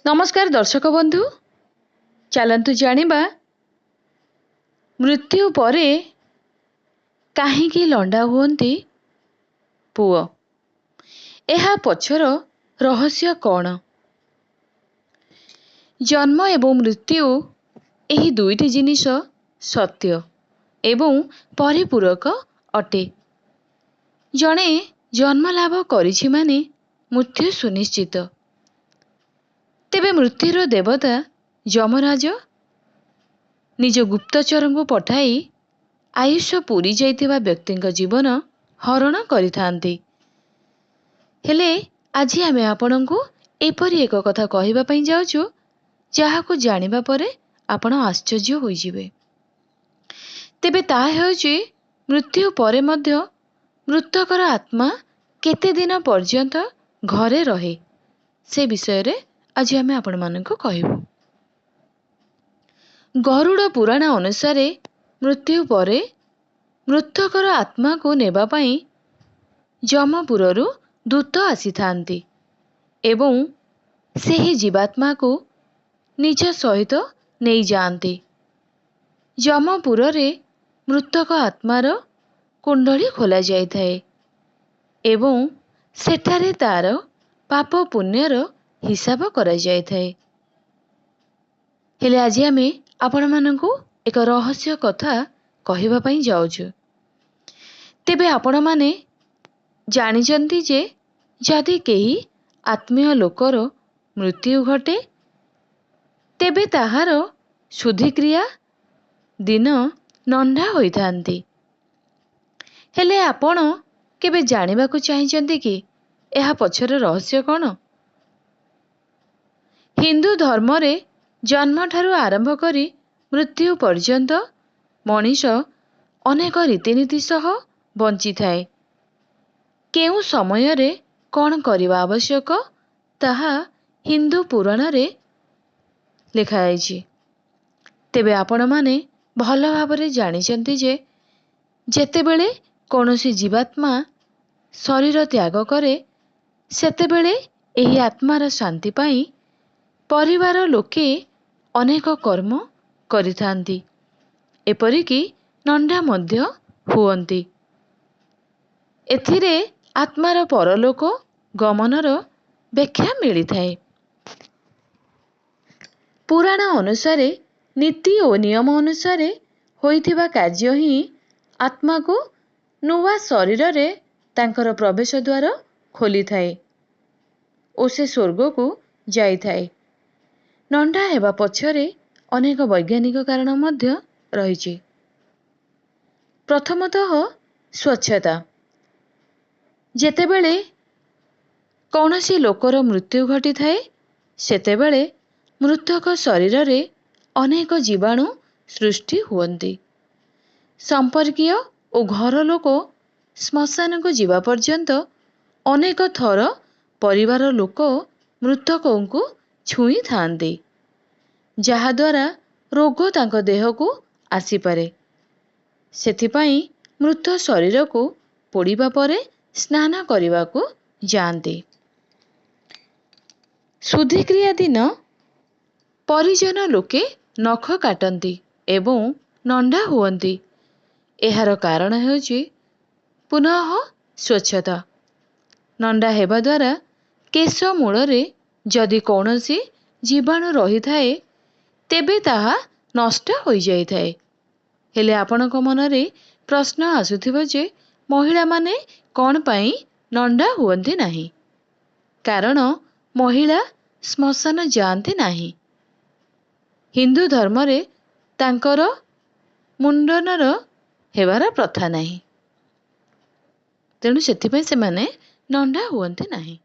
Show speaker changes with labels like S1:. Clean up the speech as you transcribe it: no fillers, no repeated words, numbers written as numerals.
S1: नमस्कार दर्शक बंधु, चलतु जानिबा मृत्यु परे काहींकी लंडा हुअन्ति पुओ। एहा पछर रहस्य कौन? जन्म एवं मृत्यु एही दुईटी जिनिष सत्य एवं परिपूरक अटे। जणे जन्म लाभ करिछि माने मृत्यु सुनिश्चित। तेबे मृत्युर देवता यमराज निज गुप्तचर को पठाई आयुष पूरी जाइथिबा व्यक्तिंक जीवन हरण करिथांती। हेले आज आमे आपणको एपरि एक कथा कहिबा पई जाउछु जाहाको जानिबा परे आपण आश्चर्य होई जिवे। तेबे ता हेउची मृत्यु परे मध्य मृतकर आत्मा केते दिन पर्यंत घरे रहे से विषय रे आज आमे आपण मानको कहिबु। गरुड़ पुराण अनुसारे मृत्यु परे मृतकर आत्मा को नेबा पई जमपुररु दूत आसीथांती एवं सेही जीवात्मा को निज सहित नहीं जाती। जमपुर रे मृतक आत्मार कुंडली खोला जाय थाए एवं सेठारे तार पाप पुण्यर हिसाब करा जाय थाए। हेले आज आमे आपण मानकु एक रहस्य कथा कहिबा पई जाउछु। तेबे आपण माने जानिचंती जे जदि केही आत्मीय लोकर मृत्यु घटे तेबे ताहार शुद्धिक्रिया दिन नंढा होइथांती। हेले आपण केबे जानिबाकु चाहिचंती कि एहा पछर रहस्य कौन? हिंदू धर्म रे जन्म ठारू आरंभ करी मृत्यु पर्यंत मनीष अनेक रीतिनीति सह बंची थाए। केउ समय रे कौन करिबा आवश्यक ताहा हिंदू पुराण रे लिखा आइछि। तेबे आपण माने भल भाबरे जानिचंती जे जेतेबेले कोनोसी जीवात्मा शरीर त्याग करे सेतेबेले एही आत्मार शांति पाई परिवार लोके अनेक कर्म करिथांती एपरिकी नंढा मध्य हुअन्ति। एथिरे आत्मार परलोक गमनर व्याख्या मिली थाए। पुराण अनुसारे नीति और नियम अनुसारे होइथिबा कार्य ही आत्मा को नुआ शरीर रे तांकर प्रवेश द्वार खोली थाए ओ से स्वर्ग को जाई थाए। नंढा हेबा पछरे अनेक वैज्ञानिक कारण मध्य रहिछि। प्रथमतः स्वच्छता। जेतेबेले कौनसी लोकर मृत्यु घटी थाए सेतेबेले मृतक शरीर रे अनेक जीवाणु सृष्टि हुअन्ति। संपर्कीय और घर लोक श्मशान को जीवा पर्यंत अनेक थर परिवार लोक मृतकों को छुई थांती जहा द्वारा रोग तांको देह को आसी पारे। सेथिपाई मृत शरीर को पोड़ीबा परे स्नान करिबा को जानती। शुद्धिक्रिया दिन परिजन लोके नख काटंती एवं नंढा हुअन्ति। एहार कारण हेउची पुनः स्वच्छता। नंढा हेबा द्वारा केश मूल रे जदि कौनसी जीवाणु रही थाए तेबे ताहा नष्ट होई जाई थाए। हेले आपणक मनरे प्रश्न आसुथिबो जे महिला माने कौन पाई नंढा हुअन्ति नाही? कारण महिला श्मशान जाती नाही। हिंदू धर्म रे तांकर मुंडनर हेबार प्रथा नाही, तेणु सेथिपाई से माने नंढा हुअन्ति नाही।